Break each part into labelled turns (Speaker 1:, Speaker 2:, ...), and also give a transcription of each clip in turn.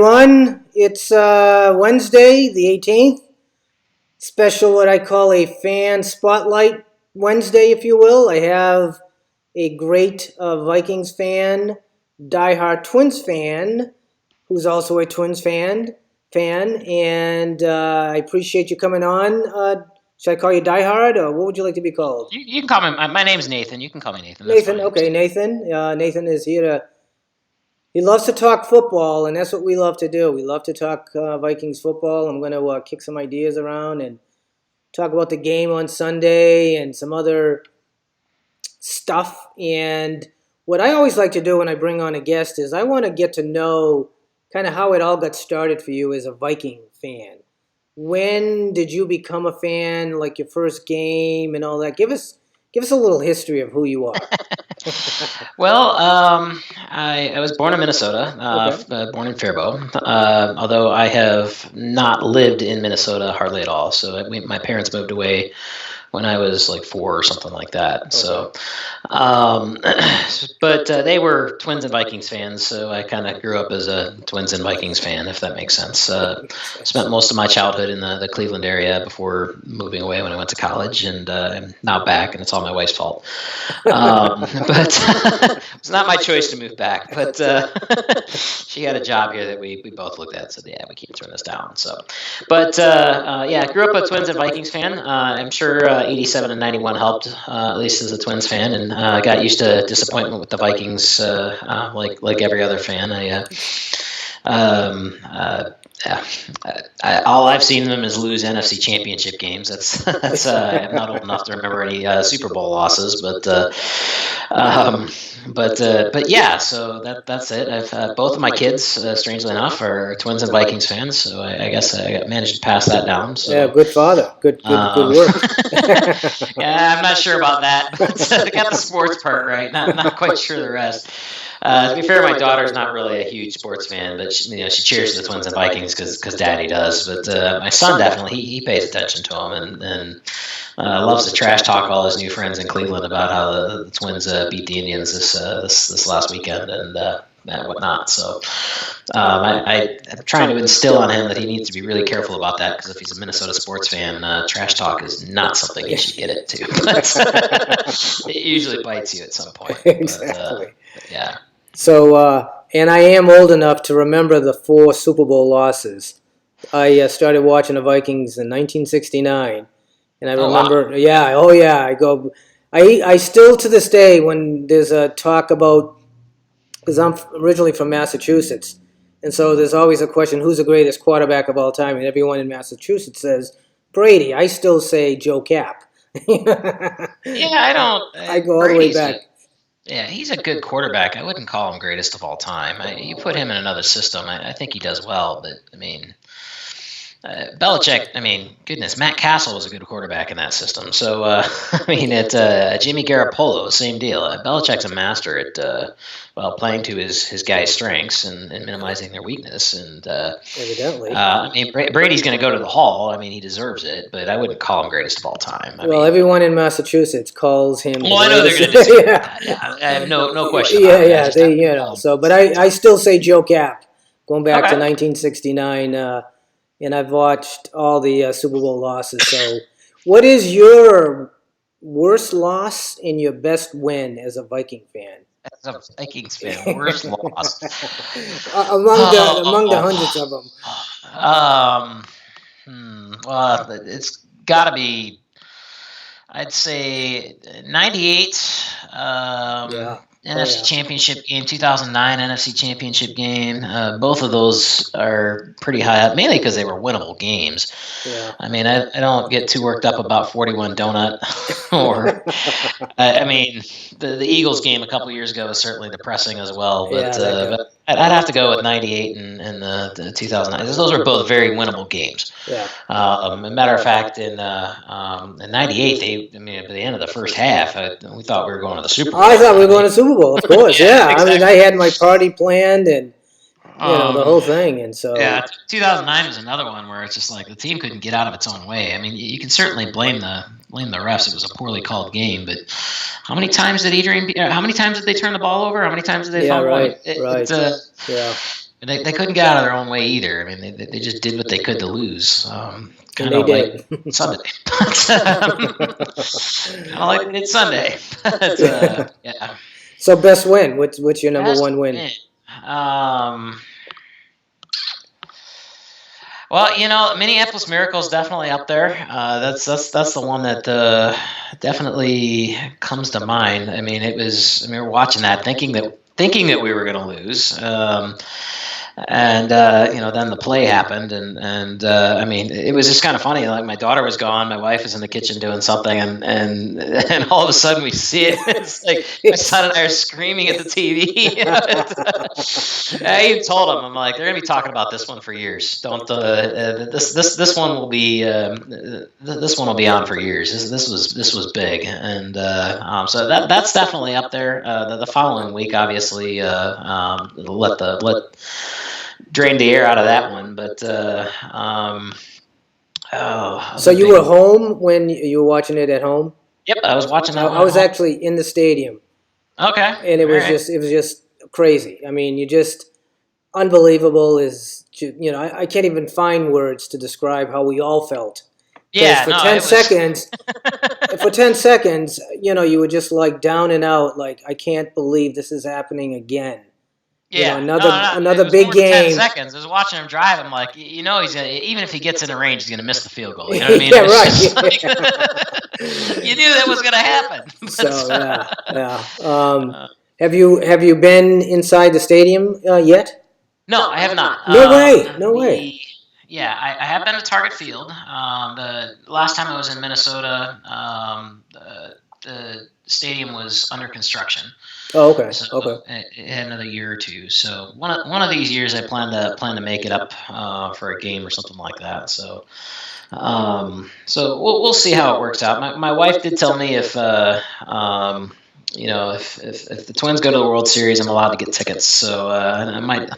Speaker 1: It's Wednesday, the 18th. Special, what I call a fan spotlight Wednesday, if you will. I have a great Vikings fan, diehard Twins fan, who's also a Twins fan, and I appreciate you coming on. Should I call you diehard, or what would you like to be called?
Speaker 2: You can call me. My name's Nathan. You can call me Nathan. That's
Speaker 1: Nathan,
Speaker 2: fine.
Speaker 1: okay, Nathan. Nathan is here to. He loves to talk football, and that's what we love to do. We love to talk Vikings football. I'm going to kick some ideas around and talk about the game on Sunday and some other stuff. And what I always like to do when I bring on a guest is I want to get to know kind of how it all got started for you as a Viking fan. When did you become a fan, like your first game and all that? Give us a little history of who you are.
Speaker 2: Well, I was born in Minnesota, born in Faribault, although I have not lived in Minnesota hardly at all. So my parents moved away when I was like 4 or something like that. Okay. So, but they were Twins and Vikings fans, so I kind of grew up as a Twins and Vikings fan, if that makes sense. Spent most of my childhood in the Cleveland area before moving away when I went to college, and I'm now back, and it's all my wife's fault. But it's not my choice to move back. But she had a job here that we both looked at, so yeah, we can't turn this down. So, but yeah, I grew up a Twins and Vikings fan. I'm sure 87 and 91 helped, at least as a Twins fan, and got used to disappointment with the Vikings, like every other fan. All I've seen them is lose NFC Championship games. That's I'm not old enough to remember any Super Bowl losses, but yeah. So that's it. I've both of my kids, strangely enough, are Twins and Vikings fans. So I guess I managed to pass that down. So
Speaker 1: yeah, good father, good work.
Speaker 2: Yeah, I'm not sure about that, but I got the sports part right. Not quite sure the rest. To be fair, my daughter's not really a huge sports fan, but she cheers the Twins and Vikings because Daddy does. But my son definitely he pays attention to them and loves to trash talk all his new friends in Cleveland about how the Twins beat the Indians this last weekend and whatnot. So I'm trying to instill on him that he needs to be really careful about that because if he's a Minnesota sports fan, trash talk is not something he should get into. But it usually bites you at some point.
Speaker 1: Exactly.
Speaker 2: But, yeah.
Speaker 1: So, and I am old enough to remember the 4 Super Bowl losses. I started watching the Vikings in 1969, and I remember, wow. I still to this day, when there's a talk about, because I'm originally from Massachusetts, and so there's always a question, who's the greatest quarterback of all time? And everyone in Massachusetts says Brady. I still say Joe Cap.
Speaker 2: Yeah, I don't.
Speaker 1: I go all the way back.
Speaker 2: Yeah, he's a good quarterback. I wouldn't call him greatest of all time. You put him in another system, I think he does well. But, I mean, Belichick, goodness, Matt Castle was a good quarterback in that system. So, Jimmy Garoppolo, same deal. Belichick's a master at, playing to his guys' strengths and minimizing their weakness. And
Speaker 1: evidently.
Speaker 2: Brady's going to go to the Hall. He deserves it, but I wouldn't call him greatest of all time.
Speaker 1: Everyone in Massachusetts calls him.
Speaker 2: Well, I know they're going to disagree with that. Yeah, I have no question about it.
Speaker 1: Yeah, but I still say Joe Cap, going back to 1969. And I've watched all the Super Bowl losses. So, what is your worst loss and your best win as a Viking fan?
Speaker 2: As a Vikings fan, worst loss
Speaker 1: among the hundreds of them.
Speaker 2: Well, it's got to be. I'd say 98. NFC Championship game, 2009 NFC Championship game. Both of those are pretty high up, mainly because they were winnable games.
Speaker 1: Yeah.
Speaker 2: I don't get too worked up about 41 donut or the Eagles game a couple years ago was certainly depressing as well. But, but I'd have to go with 98 and the 2009. Those were both very winnable games.
Speaker 1: Yeah.
Speaker 2: A matter of fact, in 98, at the end of the first half, we thought we were going to the Super Bowl.
Speaker 1: I thought we were going to the Super Bowl, of course. Yeah. Exactly. I had my party planned and the whole thing, and so
Speaker 2: 2009 was another one where it's just like the team couldn't get out of its own way. You can certainly blame the refs. It was a poorly called game, but how many times did How many times did they turn the ball over? How many times did they fumble?
Speaker 1: Right.
Speaker 2: They couldn't get out of their own way either. I mean, they just did what they could to lose. Kind
Speaker 1: they
Speaker 2: of like
Speaker 1: did.
Speaker 2: Sunday. Kind of like they did Sunday. But, yeah.
Speaker 1: So best win. What's your number
Speaker 2: Best
Speaker 1: one win?
Speaker 2: win. Well, Minneapolis Miracle is definitely up there. That's the one that definitely comes to mind. I mean, we were watching that, thinking that we were going to lose. And then the play happened, and I mean, it was just kind of funny. Like, my daughter was gone, my wife was in the kitchen doing something, and all of a sudden we see it. It's like my son and I are screaming at the TV. I even told him, I'm like, they're gonna be talking about this one for years. Don't this one will be this one will be on for years. This was big, and so that's definitely up there. The following week, obviously, let drained the air out of that one, but
Speaker 1: so you were home when you were watching it at home?
Speaker 2: Yep, I was watching that.
Speaker 1: I was actually in the stadium.
Speaker 2: Okay,
Speaker 1: and it was just crazy. I mean, unbelievable. I can't even find words to describe how we all felt.
Speaker 2: Yeah,
Speaker 1: for 10 seconds, for 10 seconds, you were just like down and out. Like, I can't believe this is happening again.
Speaker 2: Yeah,
Speaker 1: another big game.
Speaker 2: 10 seconds. I was watching him drive. I'm like, he's gonna, even if he gets in the range, he's gonna miss the field goal. You know what I mean?
Speaker 1: Yeah, right.
Speaker 2: Like, you knew that was gonna happen.
Speaker 1: So yeah. Have you been inside the stadium yet?
Speaker 2: No, I have not.
Speaker 1: No way.
Speaker 2: Yeah, I have been to Target Field. The last time I was in Minnesota, the stadium was under construction.
Speaker 1: Oh, okay.
Speaker 2: So
Speaker 1: okay.
Speaker 2: It had another year or two. So one of these years, I plan to make it up for a game or something like that. So we'll see how it works out. My wife did tell me if the Twins go to the World Series, I'm allowed to get tickets. So I might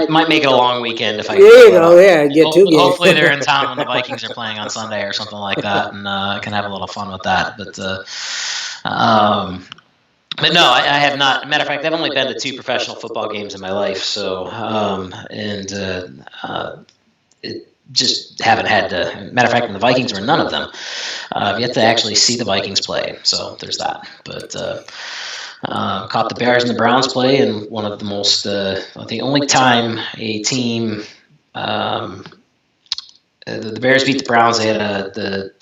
Speaker 2: make it a long weekend if I.
Speaker 1: There you go. Yeah, get 2 games.
Speaker 2: Hopefully they're in town when the Vikings are playing on Sunday or something like that, and I can have a little fun with that. But no, I have not. Matter of fact, I've only been to 2 professional football games in my life, so it just haven't had to. Matter of fact, the Vikings were none of them. I've yet to actually see the Vikings play, so there's that. But caught the Bears and the Browns play, and one of the most, the only time a team. The Bears beat the Browns. They had the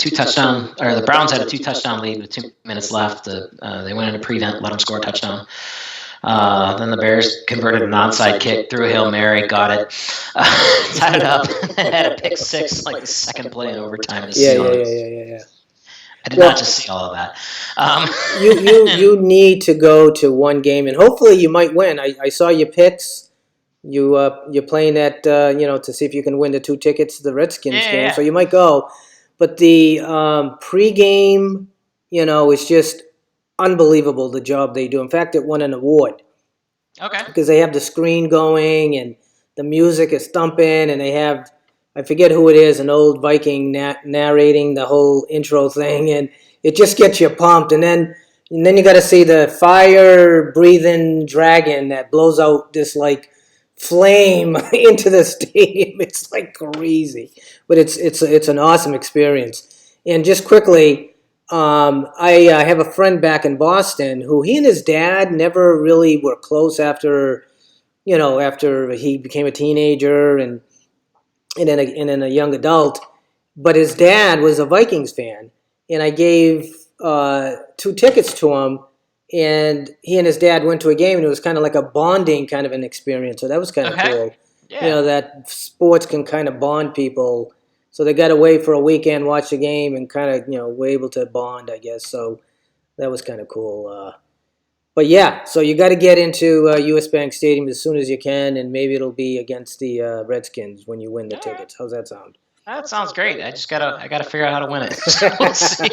Speaker 2: Browns had a 2-touchdown lead with 2 minutes left. They went into prevent, let them score a touchdown. Then the Bears converted an onside kick, threw a Hail Mary, got it, tied it up, had a pick six like the second play in overtime.
Speaker 1: Yeah.
Speaker 2: I did not just see all of that.
Speaker 1: You need to go to one game, and hopefully you might win. I saw your picks. You're playing that to see if you can win the 2 tickets to the Redskins game, so you might go. But the pregame, is just unbelievable, the job they do. In fact, it won an award.
Speaker 2: Okay.
Speaker 1: Because they have the screen going and the music is thumping, and they have, I forget who it is, an old Viking narrating the whole intro thing, and it just gets you pumped. And then you got to see the fire-breathing dragon that blows out this like flame into the stadium. It's like crazy, but it's an awesome experience. And just quickly, I have a friend back in Boston who he and his dad never really were close after he became a teenager and then a young adult. But his dad was a Vikings fan, and I gave 2 tickets to him. And he and his dad went to a game, and it was kind of like a bonding kind of an experience. So that was kind of cool. Yeah. That sports can kind of bond people. So they got away for a weekend, watched the game, and kind of, were able to bond, I guess. So that was kind of cool. But yeah, so you got to get into US Bank Stadium as soon as you can, and maybe it'll be against the Redskins when you win the tickets. How's that sound?
Speaker 2: That sounds great. I gotta figure out how to win it. So we'll see.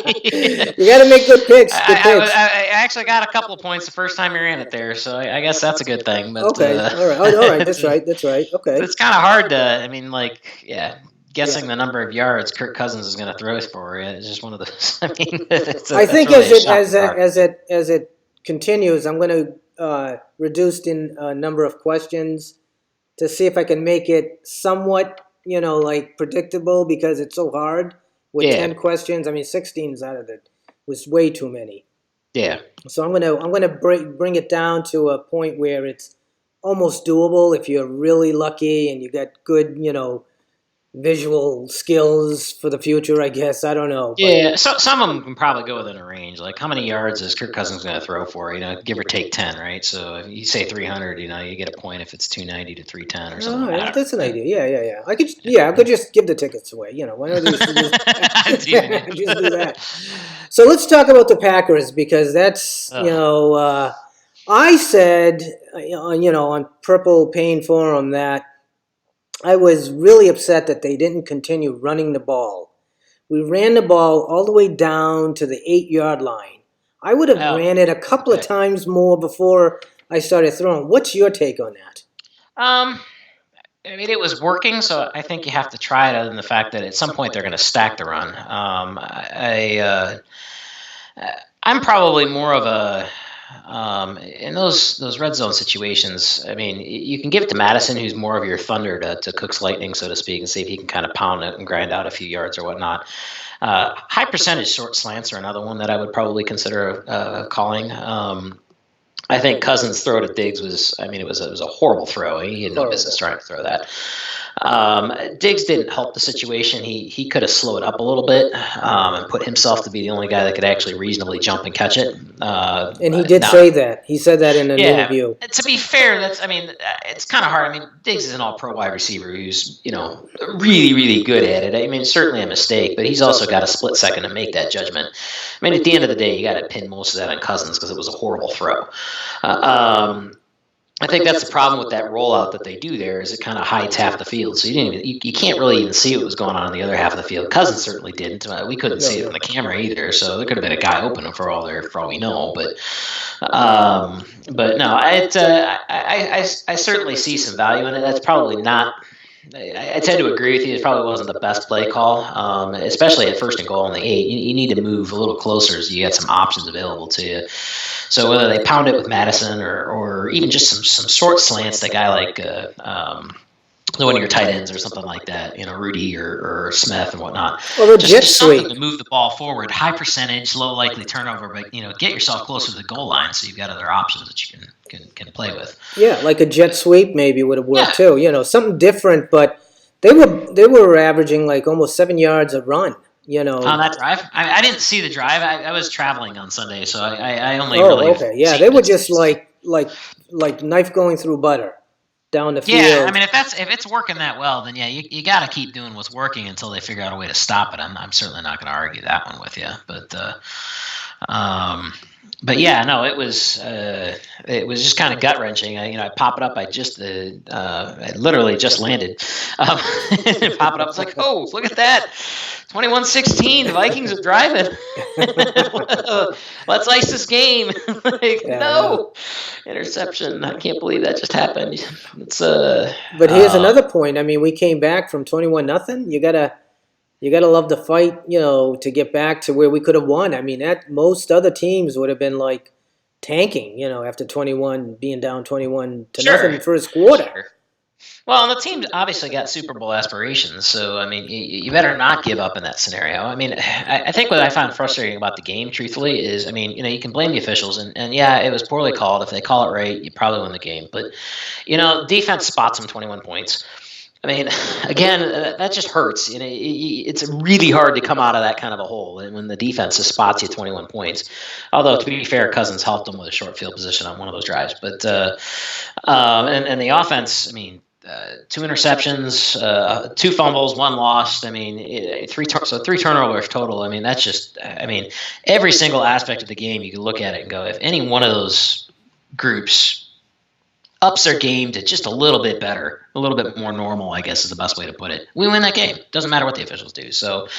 Speaker 1: You gotta make good picks.
Speaker 2: I actually got a couple of points the first time you ran it there, so I guess that's a good thing. But,
Speaker 1: okay, all right, that's right. Okay,
Speaker 2: it's kind of hard to. Guessing the number of yards Kirk Cousins is going to throw for you is just one of those. I think
Speaker 1: as it continues, I'm going to reduce in number of questions. to see if I can make it somewhat, like predictable because it's so hard with
Speaker 2: Yeah.
Speaker 1: 10 questions. I mean, 16 is out of it was way too many.
Speaker 2: Yeah.
Speaker 1: So I'm gonna bring it down to a point where it's almost doable if you're really lucky and you got good, visual skills for the future, I guess. I don't know. But
Speaker 2: Yeah, so some of them can probably go within a range. Like, how many yards is Kirk Cousins going to throw for? Give or take 10, right? So if you say 300, you get a point if it's 290 to 310 or something.
Speaker 1: yeah, that's an idea. Yeah. I could just give the tickets away. Why don't you just do that? So let's talk about the Packers because that's I said on Purple Pain Forum that I was really upset that they didn't continue running the ball. We ran the ball all the way down to the 8-yard line. I would have ran it a couple of times more before I started throwing. What's your take on that?
Speaker 2: I mean, it was working, so I think you have to try it other than the fact that at some point they're going to stack the run. I'm probably more of a in those red zone situations. I mean, you can give it to Madison, who's more of your thunder to Cook's lightning, so to speak, and see if he can kind of pound it and grind out a few yards or whatnot. High percentage short slants are another one that I would probably consider calling. I think Cousins' throw to Diggs was a horrible throw. He had no business trying to throw that. Diggs didn't help the situation. He could have slowed up a little bit and put himself to be the only guy that could actually reasonably jump and catch it.
Speaker 1: And he did say that. He said that in an interview.
Speaker 2: To be fair, it's kind of hard. I mean, Diggs is an all-pro wide receiver who's really, really good at it. I mean, certainly a mistake, but he's also got a split second to make that judgment. I mean, at the end of the day, you got to pin most of that on Cousins because it was a horrible throw. I think that's the problem with that rollout that they do there is it kind of hides half the field. So you can't really even see what was going on in the other half of the field. Cousins certainly didn't. We couldn't see it on the camera either. So there could have been a guy open for all we know. But no, I certainly see some value in it. That's probably not. I tend to agree with you. It probably wasn't the best play call, especially at 1st and goal on the 8. You need to move a little closer so you get some options available to you. So whether they pound it with Madison or even just some short slants, that guy like one of your tight ends or something like that, Rudy or Smith and whatnot.
Speaker 1: Well,
Speaker 2: just something to move the ball forward. High percentage, low likely turnover, but get yourself closer to the goal line so you've got other options that you can play with.
Speaker 1: Yeah, like a jet sweep maybe would have worked too. Something different, but they were averaging like almost 7 yards a run.
Speaker 2: On that drive, I didn't see the drive. I was traveling on Sunday, so I only
Speaker 1: okay. Yeah, they were just like knife going through butter down the field.
Speaker 2: Yeah, I mean, if it's working that well, then you got to keep doing what's working until they figure out a way to stop it. I'm certainly not going to argue that one with you, but yeah, no, it was just kind of gut wrenching. I pop it up. I literally just landed. Pop it up. It's like, oh, look at that. 21-16, the Vikings are driving. Let's ice this game. No. Interception. I can't believe that just happened.
Speaker 1: But here's another point. I mean, we came back from 21-0. You gotta love the fight, to get back to where we could have won. I mean, most other teams would have been like tanking, after being down 21-0 in the first quarter.
Speaker 2: Sure. Well, and the team obviously got Super Bowl aspirations, so, I mean, you better not give up in that scenario. I mean, I think what I found frustrating about the game, truthfully, is, I mean, you can blame the officials, and yeah, it was poorly called. If they call it right, you probably win the game. But, defense spots them 21 points. I mean, again, that just hurts. It's really hard to come out of that kind of a hole when the defense just spots you 21 points. Although, to be fair, Cousins helped them with a short field position on one of those drives. But and the offense, I mean, 2 interceptions, 2 fumbles, 1 lost. I mean, 3 turnovers total. I mean, that's just. I mean, every single aspect of the game, you can look at it and go, if any one of those groups ups their game to just a little bit better, a little bit more normal, I guess is the best way to put it, we win that game. Doesn't matter what the officials do. So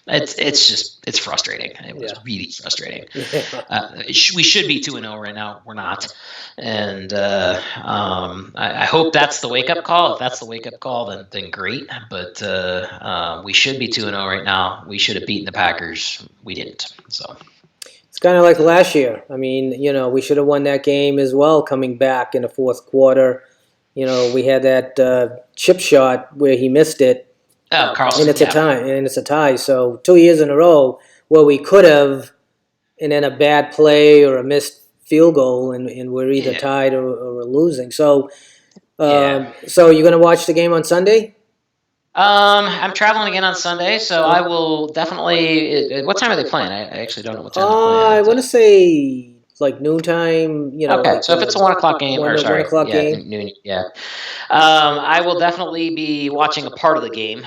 Speaker 2: it's frustrating. It was really frustrating. We should be 2-0 right now. We're not. And I hope that's the wake-up call. If that's the wake-up call, then great. But we should be 2-0 right now. We should have beaten the Packers. We didn't. So.
Speaker 1: It's kind of like last year. I mean, we should have won that game as well coming back in the fourth quarter. we had that chip shot where he missed it.
Speaker 2: Oh, Carlson.
Speaker 1: And it's a tie. So 2 years in a row where we could have, and then a bad play or a missed field goal, and we're either tied or we're losing. So, so you're going to watch the game on Sunday?
Speaker 2: I'm traveling again on Sunday, so I will definitely. What time are they playing? I actually don't know what time they're playing.
Speaker 1: I want to say like noontime.
Speaker 2: Okay,
Speaker 1: like,
Speaker 2: so if it's a 1:00 game, or sorry,
Speaker 1: 1 o'clock game,
Speaker 2: noon, I will definitely be watching a part of the game.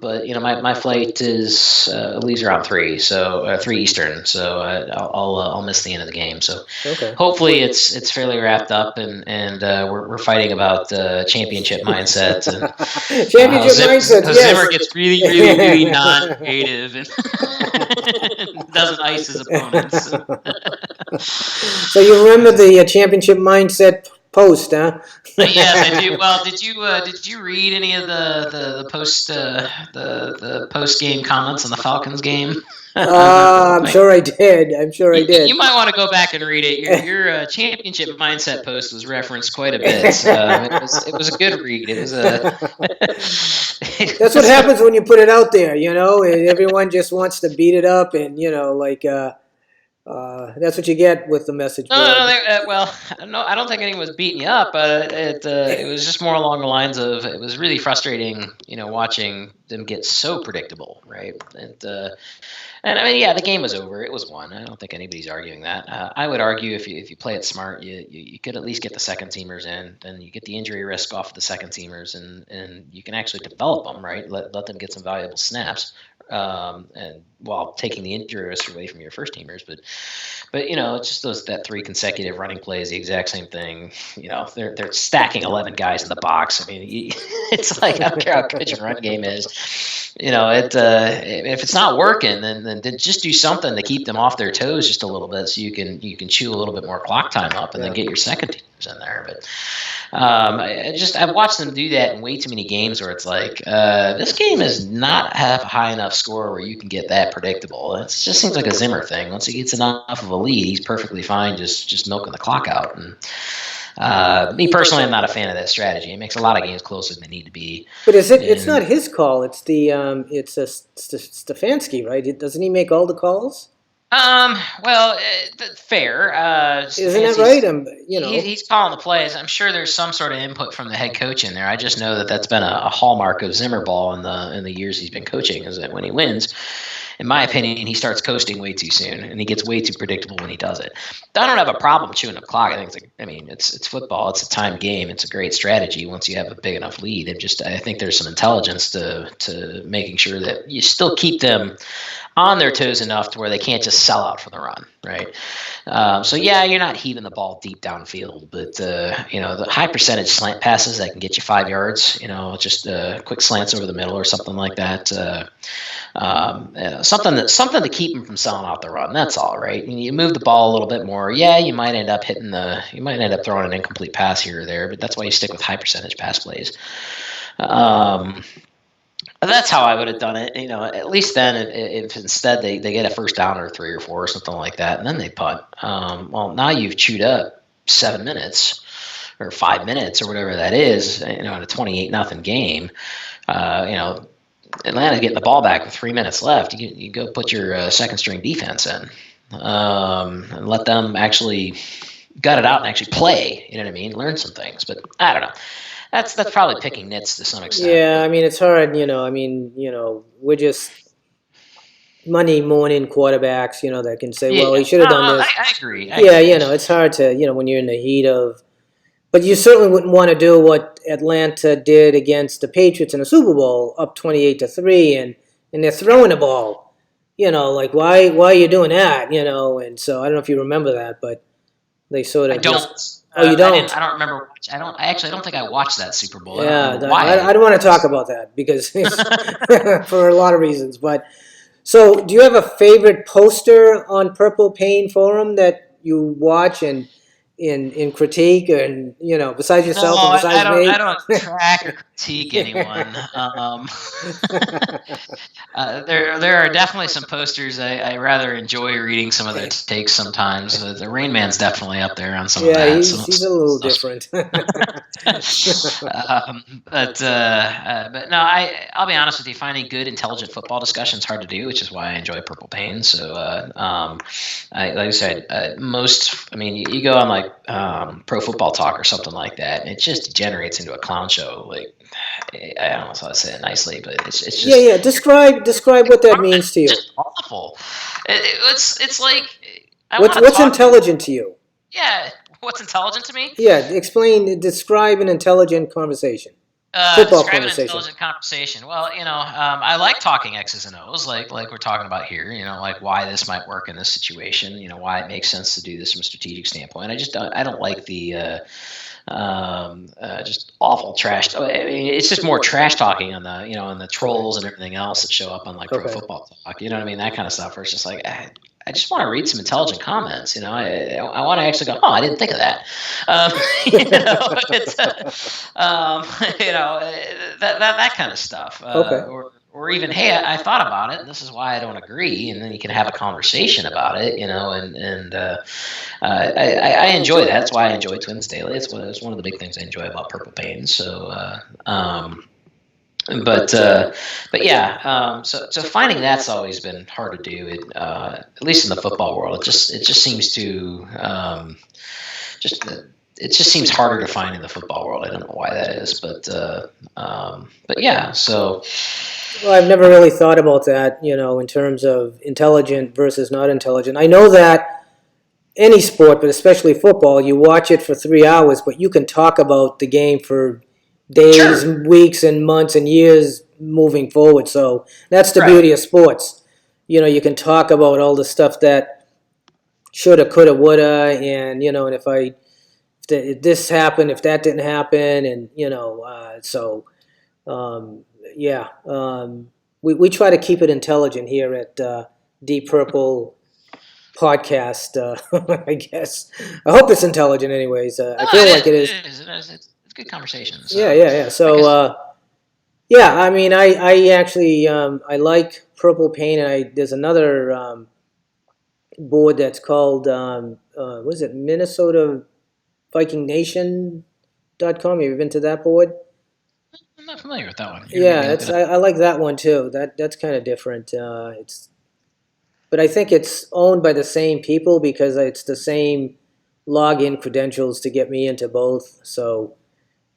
Speaker 2: But my flight is leaves around 3, so 3 Eastern, so I'll miss the end of the game. So hopefully it's fairly wrapped up, and we're fighting about championship mindset and
Speaker 1: mindset.
Speaker 2: Zimmer gets really non-creative and doesn't ice his opponents.
Speaker 1: So you remember the championship mindset post, huh?
Speaker 2: Yes, I do. Well, did you read any of the post game comments on the Falcons game?
Speaker 1: I'm sure I did.
Speaker 2: You might want to go back and read it. Your championship mindset post was referenced quite a bit. It was a good read. It was a.
Speaker 1: That's what happens when you put it out there, and everyone just wants to beat it up, and that's what you get with the message board.
Speaker 2: No, I don't think anyone was beating you up. It was just more along the lines of it was really frustrating, watching them get so predictable, right? And I mean, the game was over. It was won. I don't think anybody's arguing that. I would argue if you play it smart, you could at least get the second teamers in, then you get the injury risk off of the second teamers, and you can actually develop them, right? Let them get some valuable snaps. And while taking the injury risk away from your first teamers, but it's just that 3 consecutive running plays, the exact same thing. They're stacking 11 guys in the box. I mean, it's like I don't care how good your run game is. If it's not working, then just do something to keep them off their toes just a little bit, so you can chew a little bit more clock time up, and then get your second teamers in there. But I've watched them do that in way too many games where it's like this game does not have a high enough score where you can get that predictable. It just seems like a Zimmer thing. Once he gets enough of a lead, he's perfectly fine just milking the clock out. And me personally, I'm not a fan of that strategy. It makes a lot of games closer than they need to be.
Speaker 1: But it's not his call. It's Stefanski, right? Doesn't he make all the calls?
Speaker 2: Fair.
Speaker 1: Isn't that right?
Speaker 2: He's calling the plays. I'm sure there's some sort of input from the head coach in there. I just know that's been a hallmark of Zimmer ball in the years he's been coaching, is that when he wins, in my opinion, he starts coasting way too soon, and he gets way too predictable when he does it. I don't have a problem chewing up clock. I think it's football. It's a timed game. It's a great strategy once you have a big enough lead. I think there's some intelligence to making sure that you still keep them on their toes enough to where they can't just sell out for the run, right? You're not heaving the ball deep downfield, but the high percentage slant passes that can get you 5 yards, just quick slants over the middle or something like that. Something to keep them from selling out the run. That's all, right? You move the ball a little bit more. Yeah, you might end up throwing an incomplete pass here or there, but that's why you stick with high percentage pass plays. That's how I would have done it. At least then, if instead they get a first down or 3 or 4 or something like that, and then they punt. Well, now you've chewed up 7 minutes or 5 minutes or whatever that is. In a 28-0 game. Atlanta's getting the ball back with 3 minutes left. You go put your second string defense in, and let them actually gut it out and actually play. You know what I mean? Learn some things, but I don't know. That's probably picking nits to some extent.
Speaker 1: Yeah, I mean, it's hard, we're just Monday morning quarterbacks, that can say, well, he should have done this.
Speaker 2: I agree.
Speaker 1: It's hard to, when you're in the heat of, but you certainly wouldn't want to do what Atlanta did against the Patriots in the Super Bowl, up 28-3, and they're throwing the ball. Like, why are you doing that? And so I don't know if you remember that, but they sort of.
Speaker 2: I don't.
Speaker 1: You don't?
Speaker 2: I don't remember. I don't think I watched that Super Bowl.
Speaker 1: Yeah, I don't want to talk about that because for a lot of reasons. But so, do you have a favorite poster on Purple Pain Forum that you watch, and in critique, and besides
Speaker 2: No,
Speaker 1: yourself and besides me?
Speaker 2: I don't track or critique anyone. There are definitely some posters I rather enjoy reading some of their takes sometimes. The Rain Man's definitely up there on some of
Speaker 1: Yeah,
Speaker 2: that.
Speaker 1: he's a little different.
Speaker 2: But no, I'll be honest with you. Finding good, intelligent football discussion is hard to do, which is why I enjoy Purple Pain. So, like I said, you go on like Pro Football Talk or something like that, and it just degenerates into a clown show. Like, I don't know how to say it nicely, but it's just
Speaker 1: yeah. Describe what that means to you.
Speaker 2: Just awful. It's like
Speaker 1: What's intelligent to you?
Speaker 2: Yeah, what's intelligent to me?
Speaker 1: Yeah, describe an intelligent conversation. Football
Speaker 2: Describe
Speaker 1: conversation.
Speaker 2: An intelligent conversation. Well, I like talking X's and O's, like we're talking about here. Like why this might work in this situation. Why it makes sense to do this from a strategic standpoint. I don't like the just awful trash. I mean, it's just more trash talking on the and the trolls and everything else that show up on like Pro Football Talk. You know what I mean? That kind of stuff. Where it's just like I just want to read some intelligent comments. I want to actually go, oh, I didn't think of that. That kind of stuff. Or even, hey, I thought about it, and this is why I don't agree, and then you can have a conversation about it, I enjoy that. That's why I enjoy Twins Daily. It's one of the big things I enjoy about Purple Pain. So, so finding that's always been hard to do. At least in the football world, it just seems to it just seems harder to find in the football world. I don't know why that is, but yeah. So.
Speaker 1: Well, I've never really thought about that, in terms of intelligent versus not intelligent. I know that any sport, but especially football, you watch it for 3 hours, but you can talk about the game for days, weeks, and months and years moving forward. So that's the beauty of sports. You can talk about all the stuff that shoulda, coulda, woulda, and and if this happened, if that didn't happen, and yeah, we try to keep it intelligent here at Deep Purple Podcast. I guess I hope it's intelligent. Anyways, I feel like it is.
Speaker 2: It's good conversation. So.
Speaker 1: Yeah. So I mean, I actually I like Purple Pain, and there's another board that's called what is it, Minnesota Viking Nation.com. Have you been to that board?
Speaker 2: I'm not familiar with that one.
Speaker 1: Yeah, I like that one too. That's kind of different. But I think it's owned by the same people because it's the same login credentials to get me into both. So.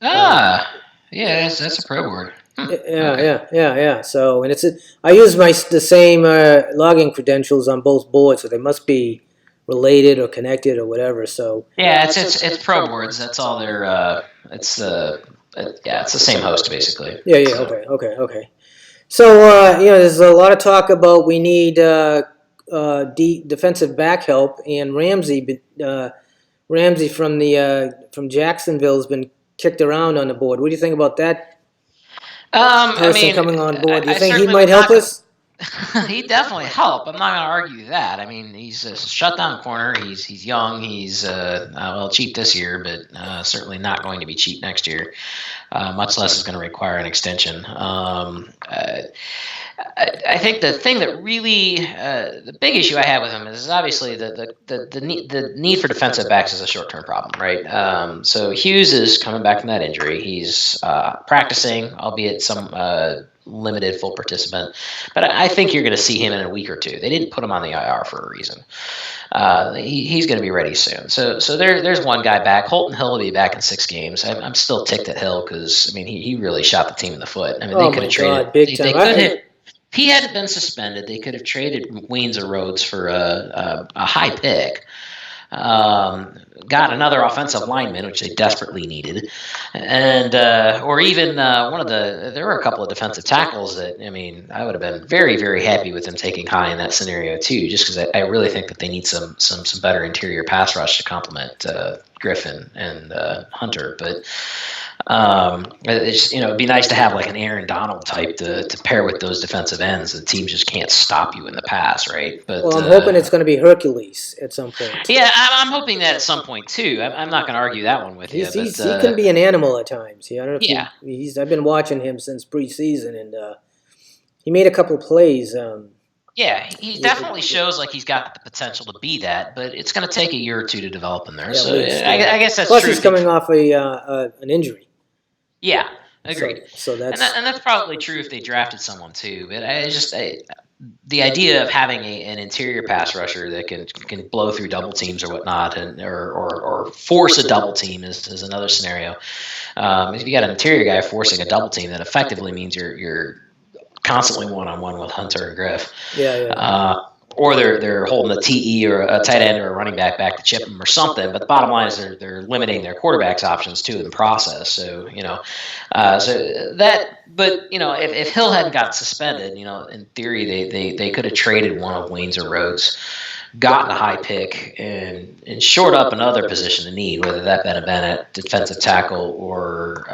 Speaker 2: Yeah, that's a pro board.
Speaker 1: Yeah. So, and I use the same login credentials on both boards, so they must be related or connected or whatever. So.
Speaker 2: Yeah, it's pro boards. That's all they're. It's the same host basically.
Speaker 1: Yeah. So. Okay. So there's a lot of talk about we need defensive back help, and Ramsey from Jacksonville has been kicked around on the board. What do you think about that person coming on board? Do you think he might help us?
Speaker 2: He'd definitely help. I'm not going to argue that. I mean, he's a shutdown corner. He's young. He's cheap this year, but certainly not going to be cheap next year. Much less is going to require an extension. I think the thing that really the big issue I have with him is obviously the need for defensive backs is a short-term problem, right? So Hughes is coming back from that injury. He's practicing, albeit some limited full participant, but I think you're going to see him in a week or two. They didn't put him on the IR for a reason. He's going to be ready soon. So there's one guy back. Holton Hill will be back in 6 games. I'm still ticked at Hill because he really shot the team in the foot. I mean, they could have traded
Speaker 1: big time.
Speaker 2: If he hadn't been suspended, they could have traded Weens or Rhodes for a high pick. Got another offensive lineman, which they desperately needed, and or even there were a couple of defensive tackles that I would have been very, very happy with them taking high in that scenario too, just because I really think that they need some better interior pass rush to complement Griffin and Hunter, but. It's, it'd be nice to have like an Aaron Donald type to pair with those defensive ends. The team just can't stop you in the pass, right? But
Speaker 1: well, I'm hoping it's going to be Hercules at some point.
Speaker 2: Yeah, I'm hoping that at some point too. I'm not going to argue that one with you.
Speaker 1: He can be an animal at times. I don't know
Speaker 2: if
Speaker 1: I've been watching him since preseason, and he made a couple of plays.
Speaker 2: He definitely shows like he's got the potential to be that, but it's going to take a year or two to develop in there. So I guess that's
Speaker 1: plus
Speaker 2: true.
Speaker 1: He's coming off an injury.
Speaker 2: Yeah, agreed.
Speaker 1: So that's
Speaker 2: and that's probably true if they drafted someone too. But the idea of having an interior pass rusher that can blow through double teams or whatnot, or force a double team is another scenario. If you got an interior guy forcing a double team, that effectively means you're constantly one-on-one with Hunter and Griff. Or they're holding a TE or a tight end or a running back to chip them or something. But the bottom line is they're limiting their quarterback's options too in the process. So if Hill hadn't got suspended, in theory they could have traded one of Waynes or Rhodes, gotten a high pick and shored up another position of need, whether that been a defensive tackle or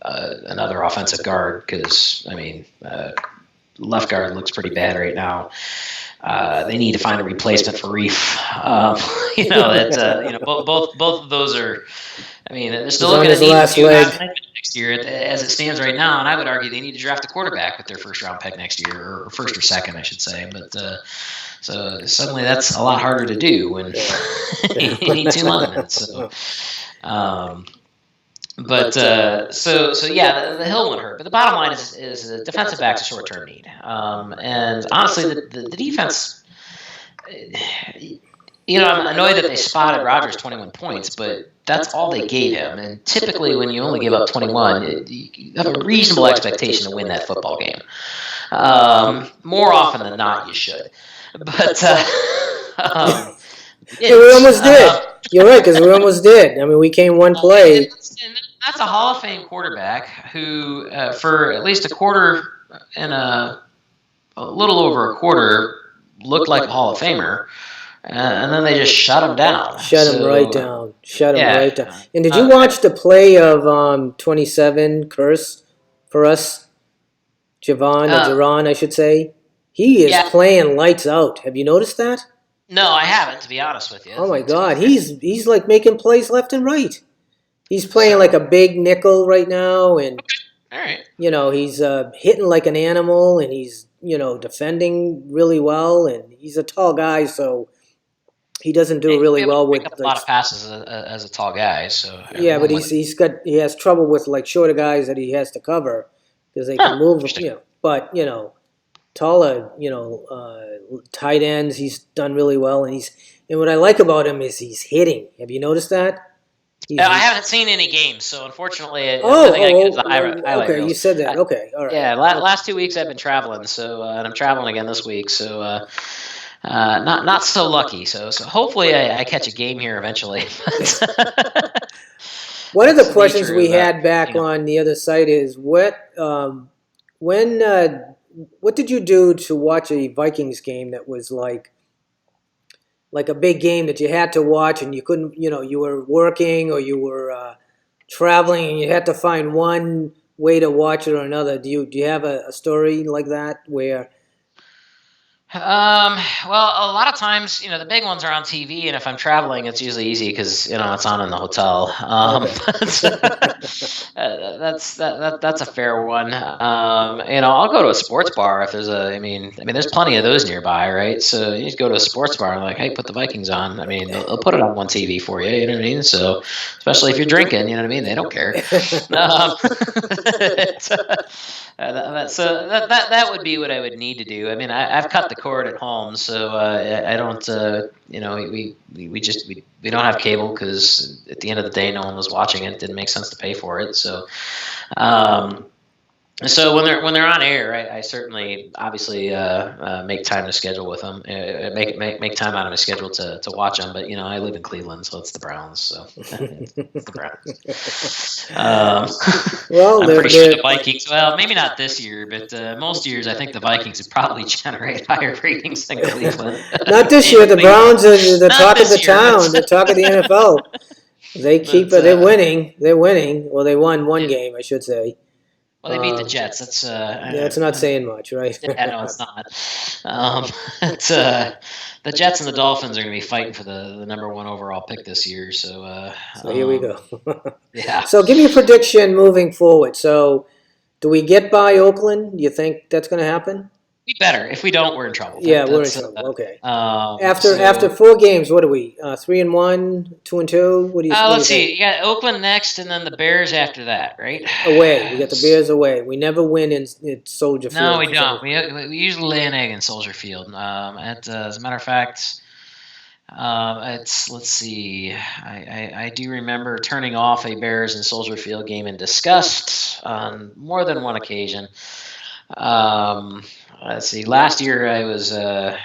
Speaker 2: another offensive guard. Because left guard looks pretty bad right now. They need to find a replacement for Reef. Both of those are. They're still looking at
Speaker 1: last leg
Speaker 2: next year as it stands right now, and I would argue they need to draft a quarterback with their first round pick next year, or first or second, I should say. But so suddenly that's a lot harder to do when you need two linemen. So. The Hill one hurt. But the bottom line is the defensive back's a short-term need. And honestly, the defense, I'm annoyed that they spotted Rodgers 21 points, but that's all they gave him. And typically when you only give up 21, you have a reasonable expectation to win that football game. More often than not, you should. But
Speaker 1: we almost did. You're right, because we almost did. We came one play.
Speaker 2: And that's a Hall of Fame quarterback who, for at least a quarter and a little over a quarter, looked like a Hall of Famer. And then they just shut him down.
Speaker 1: Shut him right down. And did you watch the play of 27 Curse for us? Javon, I should say. He is playing lights out. Have you noticed that?
Speaker 2: No, I haven't, to be honest with you.
Speaker 1: Oh my God, he's like making plays left and right. He's playing like a big nickel right now, and
Speaker 2: all right.
Speaker 1: He's hitting like an animal, and he's defending really well, and he's a tall guy, so he doesn't do really well with
Speaker 2: a lot of passes as a tall guy. So
Speaker 1: but he has trouble with like shorter guys that he has to cover because they can move. But taller, tight ends, he's done really well, and what I like about him is he's hitting. Have you noticed that?
Speaker 2: I haven't seen any games, so unfortunately, I get is the highlight
Speaker 1: okay,
Speaker 2: reels.
Speaker 1: You said that. Okay, all right.
Speaker 2: Yeah, last 2 weeks I've been traveling, so and I'm traveling again this week, so not so lucky. So hopefully I catch a game here eventually.
Speaker 1: One of the questions we had back on the other site is what did you do to watch a Vikings game that was like a big game that you had to watch and you couldn't, you were working or you were traveling and you had to find one way to watch it or another? Do you have a story like that where?
Speaker 2: Well, a lot of times, the big ones are on TV, and if I'm traveling, it's usually easy because it's on in the hotel. That's a fair one. I'll go to a sports bar if there's there's plenty of those nearby, right? So you just go to a sports bar and like, hey, put the Vikings on. They'll put it on one TV for you. You know what I mean? So especially if you're drinking, you know what I mean? They don't care. So that would be what I would need to do. I've cut the cord at home, so I don't. We don't have cable because at the end of the day, no one was watching it. It didn't make sense to pay for it. So, so when they're on air, I certainly obviously make time to schedule with them. Make time out of my schedule to watch them. But I live in Cleveland, so it's the Browns. So it's the Browns. I'm pretty sure the Vikings. Well, maybe not this year, but most years I think the Vikings would probably generate higher ratings than Cleveland.
Speaker 1: Not this year. The Browns are the talk of the town. The talk of the NFL. They keep. They're winning. They're winning. Well, they won one game, I should say.
Speaker 2: Well, they beat the Jets. That's
Speaker 1: yeah, it's not saying much, right?
Speaker 2: yeah, no, it's not. It's the Jets and the Dolphins are going to be fighting for the number 1 overall pick this year. So,
Speaker 1: so here we go.
Speaker 2: yeah.
Speaker 1: So give me a prediction moving forward. So do we get by Oakland? Do you think that's going to happen?
Speaker 2: We better. If we don't, we're in trouble.
Speaker 1: Yeah, we're in trouble. Okay.
Speaker 2: So,
Speaker 1: after 4 games, what are we? 3-1, 2-2. What do you?
Speaker 2: Let's see. You got Oakland next, and then the Bears after that, right?
Speaker 1: Away. We got the Bears away. We never win in Soldier Field.
Speaker 2: No, we don't. We usually lay an egg in Soldier Field. As a matter of fact, let's see. I do remember turning off a Bears and Soldier Field game in disgust on more than one occasion. Let's see. Last year I was I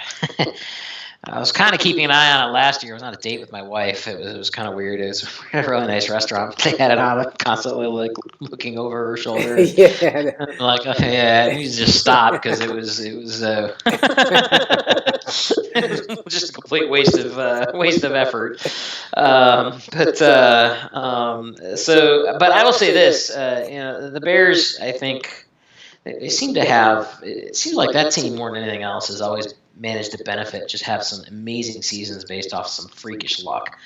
Speaker 2: was kind of keeping an eye on it last year. I was on a date with my wife. It was kind of weird. It was a really nice restaurant. They had it on constantly, like looking over her shoulder.
Speaker 1: Yeah.
Speaker 2: Like, okay, yeah, I need to just stop because it was just a complete waste of effort. But I will say this. The Bears, I think. They seem to have. It seems like that team more than anything else has always managed to benefit. Just have some amazing seasons based off some freakish luck,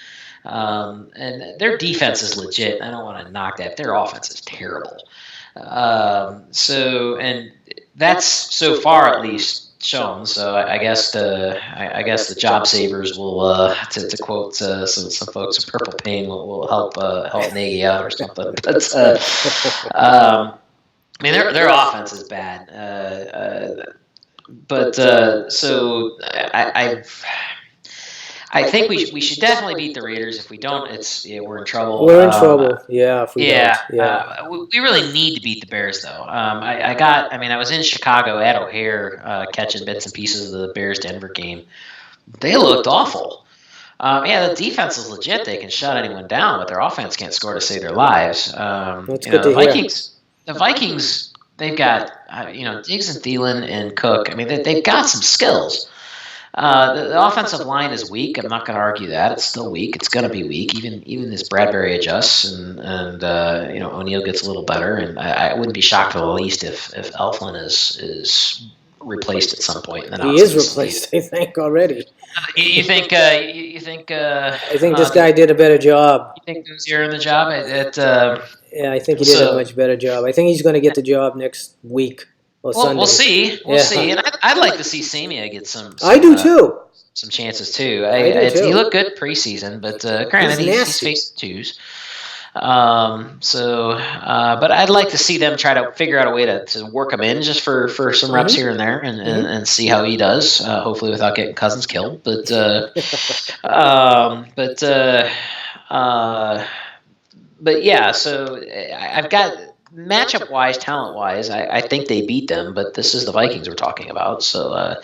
Speaker 2: and their defense is legit. I don't want to knock that. Their offense is terrible. And that's so far at least shown. So I guess the job savers will, to quote some folks in Purple Pain, will help Nagy out or something. But. I mean, their offense is bad, I think we should definitely beat the Raiders. If we don't, we're in trouble.
Speaker 1: We're in trouble. Yeah. If we don't. Yeah.
Speaker 2: We really need to beat the Bears, though. I was in Chicago at O'Hare catching bits and pieces of the Bears-Denver game. They looked awful. The defense is legit. They can shut anyone down, but their offense can't score to save their lives.
Speaker 1: That's good to
Speaker 2: hear. The Vikings, they've got, Diggs and Thielen and Cook. I mean, they've got some skills. The offensive line is weak. I'm not going to argue that. It's still weak. It's going to be weak. Even as Bradbury adjusts and O'Neal gets a little better. And I wouldn't be shocked in the least if Elflein is replaced at some point.
Speaker 1: He is replaced, I think, already.
Speaker 2: You think? I
Speaker 1: think this guy did a better job.
Speaker 2: You think Dozier in the job?
Speaker 1: Yeah, I think he did a much better job. I think he's going to get the job next week or Sunday.
Speaker 2: We'll see. We'll see. And I'd like to see Samia get some
Speaker 1: I do too.
Speaker 2: Some chances too.
Speaker 1: Too.
Speaker 2: He looked good preseason, but granted he's faced twos. But I'd like to see them try to figure out a way to work him in just for some reps here and there and see how he does. Hopefully without getting Cousins killed. But yeah, so I've got matchup-wise, talent-wise, I think they beat them, but this is the Vikings we're talking about. So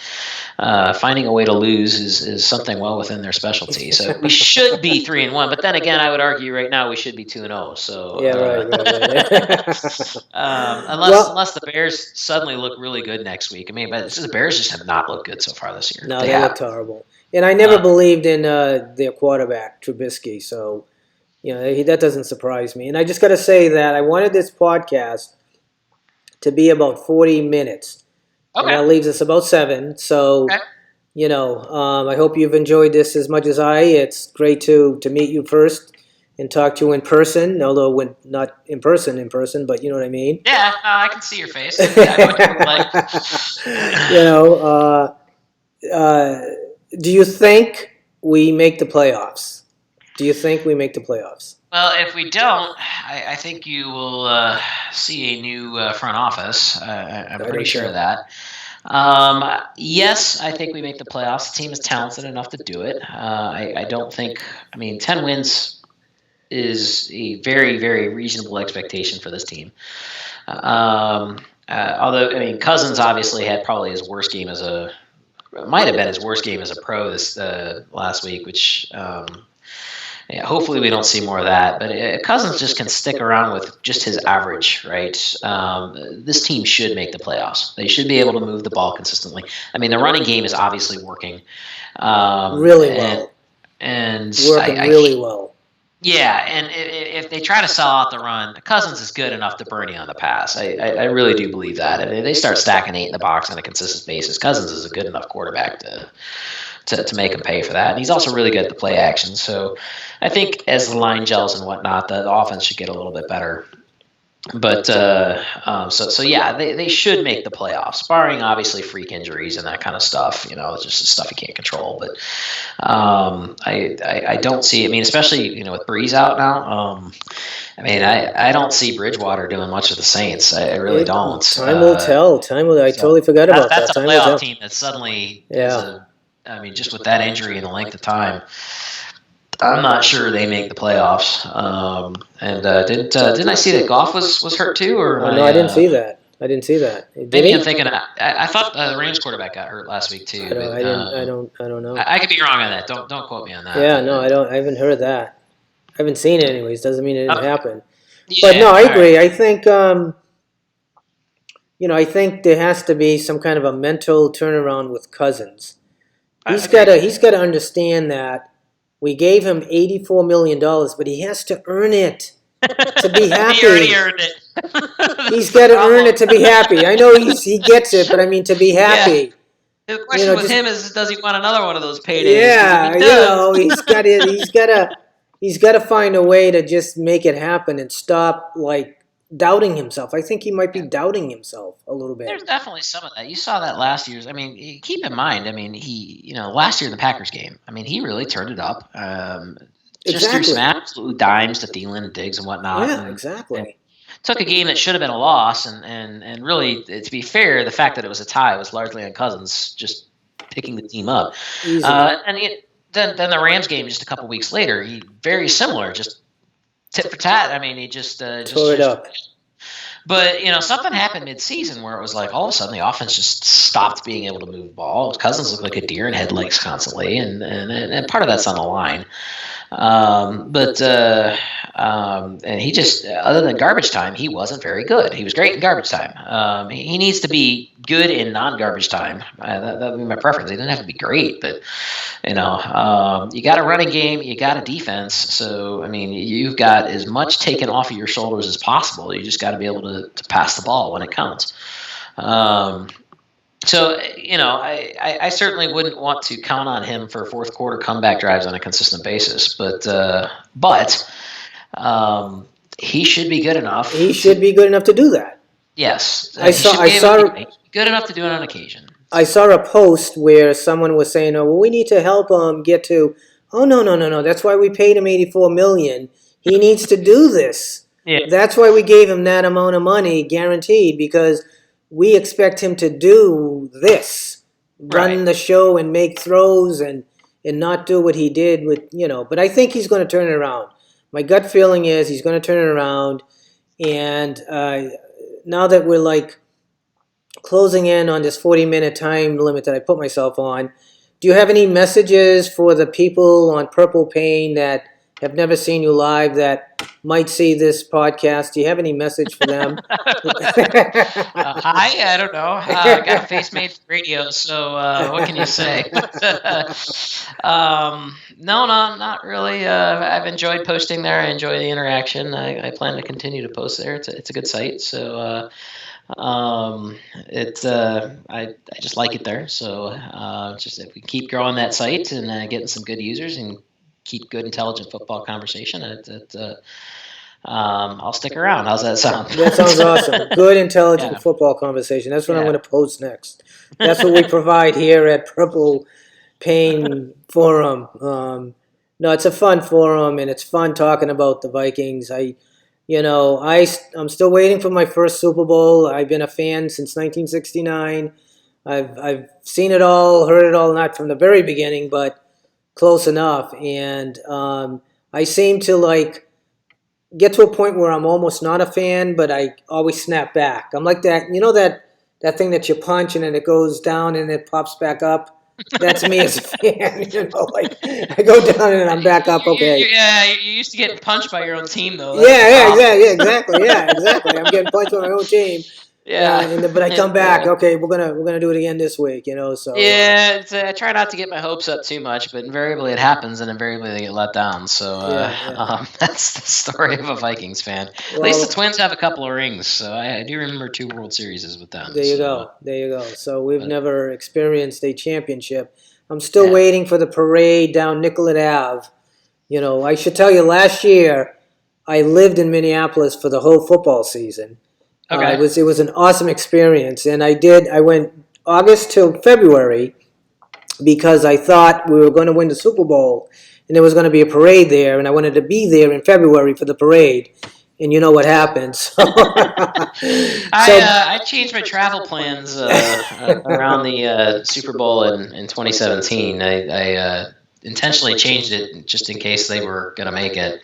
Speaker 2: finding a way to lose is something well within their specialty. So we should be 3-1, but then again, I would argue right now we should be 2-0. So
Speaker 1: yeah, right.
Speaker 2: Unless the Bears suddenly look really good next week. I mean, but the Bears just have not looked good so far this year.
Speaker 1: No, they looked horrible. And I never believed in their quarterback, Trubisky, so... that doesn't surprise me. And I just got to say that I wanted this podcast to be about 40 minutes. Okay. And that leaves us about 7. So, okay. I hope you've enjoyed this as much as I. It's great to meet you first and talk to you in person, although when not in person, but you know what I mean?
Speaker 2: Yeah, I can see your face.
Speaker 1: Do you think we make the playoffs? Do you think we make the playoffs?
Speaker 2: Well, if we don't, I think you will see a new front office. I'm pretty sure of that. Yes, I think we make the playoffs. The team is talented enough to do it. I don't think – 10 wins is a very, very reasonable expectation for this team. Although, Cousins obviously had probably his worst game as a – might have been his worst game as a pro this last week, which hopefully we don't see more of that. But Cousins just can stick around with just his average, right? This team should make the playoffs. They should be able to move the ball consistently. The running game is obviously working.
Speaker 1: Really well.
Speaker 2: And
Speaker 1: working really well.
Speaker 2: Yeah, and if they try to sell out the run, Cousins is good enough to burn you on the pass. I really do believe that. If they start stacking 8 in the box on a consistent basis, Cousins is a good enough quarterback to make him pay for that. And he's also really good at the play action. So I think as the line gels and whatnot, the offense should get a little bit better. But so yeah, they should make the playoffs, barring obviously freak injuries and that kind of stuff. It's just stuff you can't control. But I don't see. I mean, especially with Breeze out now. I mean, I don't see Bridgewater doing much of the Saints. I really don't.
Speaker 1: Time will tell. Time will. I totally forgot about that.
Speaker 2: That's a playoff team that suddenly.
Speaker 1: Yeah.
Speaker 2: I mean, just with that injury and the length of time. I'm not sure they make the playoffs. Didn't I see that Goff was hurt too? Or
Speaker 1: no, I didn't see that.
Speaker 2: Maybe I'm thinking. I thought the Rams quarterback got hurt last week too.
Speaker 1: I don't know.
Speaker 2: I could be wrong on that. Don't quote me on that.
Speaker 1: Yeah, no, I don't. I haven't heard that. I haven't seen it anyways. Doesn't mean it didn't happen.
Speaker 2: Yeah,
Speaker 1: but no, I agree. Right. I think I think there has to be some kind of a mental turnaround with Cousins. He's got to understand that. We gave him $84 million, but he has to earn it to be happy.
Speaker 2: He already earned it.
Speaker 1: He's got to earn it to be happy. I know he gets it, but I mean to be happy.
Speaker 2: Yeah. The question with him is, does he want another one of those paydays?
Speaker 1: Yeah, he's got to find a way to just make it happen and stop doubting himself. I think he might be doubting himself a little bit.
Speaker 2: There's definitely some of that. You saw that last year's. I mean, keep in mind. I mean, last year in the Packers game. I mean, he really turned it up. Just threw some absolute dimes to Thielen and Diggs and whatnot.
Speaker 1: Yeah, exactly.
Speaker 2: And took a game that should have been a loss, and really, to be fair, the fact that it was a tie was largely on Cousins just picking the team up. Then the Rams game just a couple weeks later, he very similar, just tit for tat. I mean, he just
Speaker 1: tore it up.
Speaker 2: But something happened mid-season where it was like all of a sudden the offense just stopped being able to move the ball. Cousins looked like a deer in headlights constantly, and part of that's on the line. And he just, other than garbage time, he wasn't very good. He was great in garbage time. He needs to be good in non-garbage time. That would be my preference. He doesn't have to be great, but you got a running game, you got a defense. So I mean, you've got as much taken off of your shoulders as possible. You just got to be able to pass the ball when it counts. So, I certainly wouldn't want to count on him for fourth quarter comeback drives on a consistent basis, but he should be good enough.
Speaker 1: He should be good enough to do that.
Speaker 2: Yes.
Speaker 1: I saw
Speaker 2: good enough to do it on occasion.
Speaker 1: I saw a post where someone was saying, "Oh, well, we need to help him get to." Oh, no. That's why we paid him $84 million. He needs to do this.
Speaker 2: Yeah.
Speaker 1: That's why we gave him that amount of money guaranteed, because we expect him to do this, run the show and make throws and not do what he did with, But I think he's going to turn it around. My gut feeling is he's going to turn it around. And now that we're closing in on this 40-minute time limit that I put myself on, do you have any messages for the people on Purple Pain that have never seen you live that might see this podcast? Do you have any message for them?
Speaker 2: I don't know. I got a face made for radio, so what can you say? No, not really. I've enjoyed posting there. I enjoy the interaction. I plan to continue to post there. It's a good site, so I just like it there. So just if we keep growing that site and getting some good users and keep good, intelligent football conversation, I'll stick around. How's that sound?
Speaker 1: That sounds awesome. Good, intelligent football conversation. That's what I'm going to post next. That's what we provide here at Purple Pain Forum. No, it's a fun forum, and it's fun talking about the Vikings. I'm still waiting for my first Super Bowl. I've been a fan since 1969. I've seen it all, heard it all, not from the very beginning, but close enough. And I seem to get to a point where I'm almost not a fan, but I always snap back. I'm like that, that thing that you punch and then it goes down and it pops back up. That's me as a fan. I go down and I'm back up. Okay.
Speaker 2: You used to get punched by your own team, though.
Speaker 1: Yeah, exactly. I'm getting punched by my own team. But I come back. Okay, we're gonna do it again this week. So
Speaker 2: I try not to get my hopes up too much, but invariably it happens, and invariably they get let down. So that's the story of a Vikings fan. At least the Twins have a couple of rings, so I do remember 2 World Series with them.
Speaker 1: There you go. So we've never experienced a championship. I'm still waiting for the parade down Nicollet Ave. I should tell you, last year I lived in Minneapolis for the whole football season.
Speaker 2: Okay.
Speaker 1: It was an awesome experience, and I went August till February because I thought we were going to win the Super Bowl, and there was going to be a parade there, and I wanted to be there in February for the parade. And you know what happens.
Speaker 2: I changed my travel plans around the Super Bowl in 2017. I intentionally changed it just in case they were going to make it.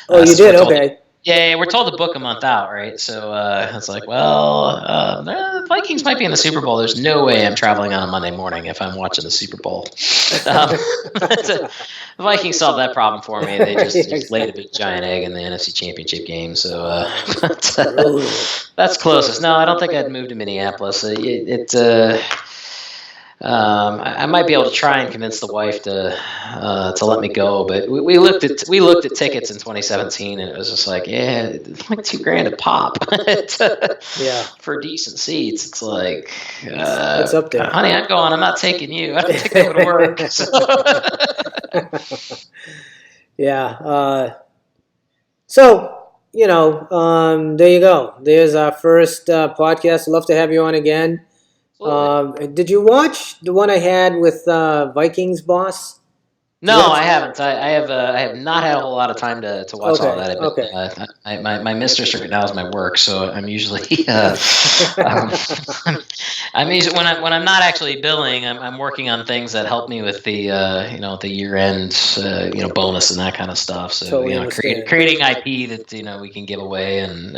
Speaker 1: Oh, you did? Okay.
Speaker 2: Yeah, we're told to book a month out, right? So it's like, the Vikings might be in the Super Bowl. There's no way I'm traveling on a Monday morning if I'm watching the Super Bowl. The Vikings solved that problem for me. They just laid a big giant egg in the NFC Championship game. So that's closest. No, I don't think I'd move to Minneapolis. I might be able to try and convince the wife to let me go, but we looked at tickets in 2017, and it was just like, it's like $2,000 a pop. For decent seats, it's like
Speaker 1: it's up there,
Speaker 2: honey. I'm going. I'm not taking you. I don't think that would work.
Speaker 1: So there you go. There's our first podcast. I'd love to have you on again. Did you watch the one I had with Vikings boss?
Speaker 2: No, I haven't. I have not had a whole lot of time to watch all that. My mistress right now is my work, so I'm usually I'm usually when I'm not actually billing, I'm working on things that help me with the the year end bonus and that kind of stuff. So totally creating IP that we can give away and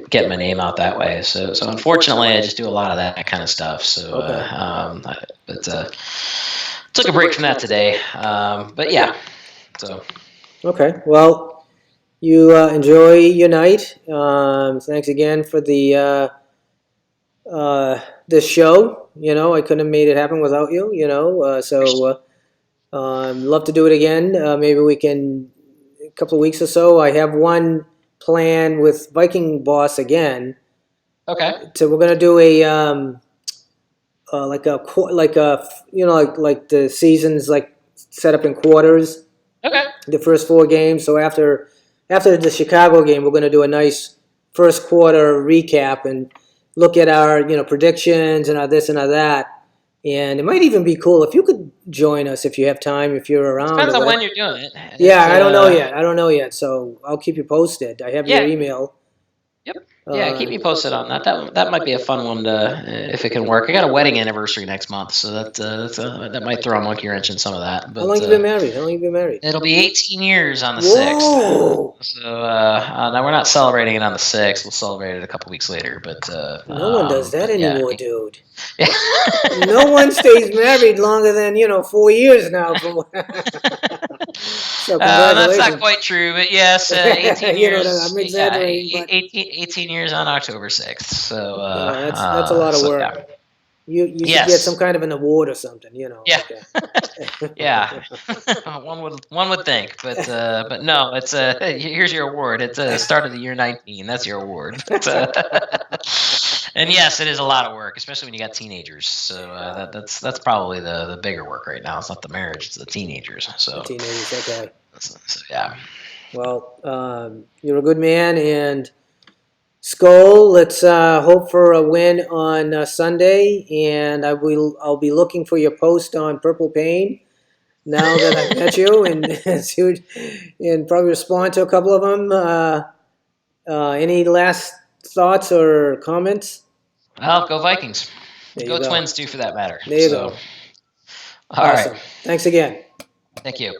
Speaker 2: get my name out that way. So unfortunately, I just do a lot of that kind of stuff. So took a break from that today, but yeah. So
Speaker 1: okay, well, you enjoy your night. Thanks again for the this show. I couldn't have made it happen without you. Love to do it again. Maybe we can a couple of weeks or so. I have one plan with Viking Boss again.
Speaker 2: Okay.
Speaker 1: So we're gonna do a like the seasons like set up in quarters.
Speaker 2: Okay.
Speaker 1: The first 4 games. So after the Chicago game, we're going to do a nice first quarter recap and look at our predictions and our this and our that. And it might even be cool if you could join us if you have time, if you're around.
Speaker 2: Depends on when you're doing it.
Speaker 1: I don't know yet. So I'll keep you posted. I have your email.
Speaker 2: Yep. Yeah, keep me posted on that. That might be a fun one if it can work. I got a wedding anniversary next month, so that might throw a monkey wrench in some of that. But,
Speaker 1: How long have you been married?
Speaker 2: It'll be 18 years on the
Speaker 1: Whoa.
Speaker 2: 6th. So now we're not celebrating it on the 6th. We'll celebrate it a couple weeks later. But
Speaker 1: no one does that anymore, dude. Yeah. No one stays married longer than 4 years now. So
Speaker 2: that's not quite true, but yes, 18 years.
Speaker 1: I'm exaggerating.
Speaker 2: 18 years on October 6th. So
Speaker 1: that's a lot of work. Yeah. You should get some kind of an award or something,
Speaker 2: Yeah. Okay. Yeah. one would think, but no. It's here's your award. It's start of the year 19. That's your award. And yes, it is a lot of work, especially when you got teenagers. So that's probably the bigger work right now. It's not the marriage; it's the teenagers. So
Speaker 1: teenagers, okay.
Speaker 2: So, yeah.
Speaker 1: Well, you're a good man, and Skull. Let's hope for a win on Sunday, and I'll be looking for your post on Purple Pain now that I've met you, and probably respond to a couple of them. Any last thoughts or comments?
Speaker 2: Well, go Vikings. Go Twins too, for that matter.
Speaker 1: There you go.
Speaker 2: All right.
Speaker 1: Thanks again.
Speaker 2: Thank you.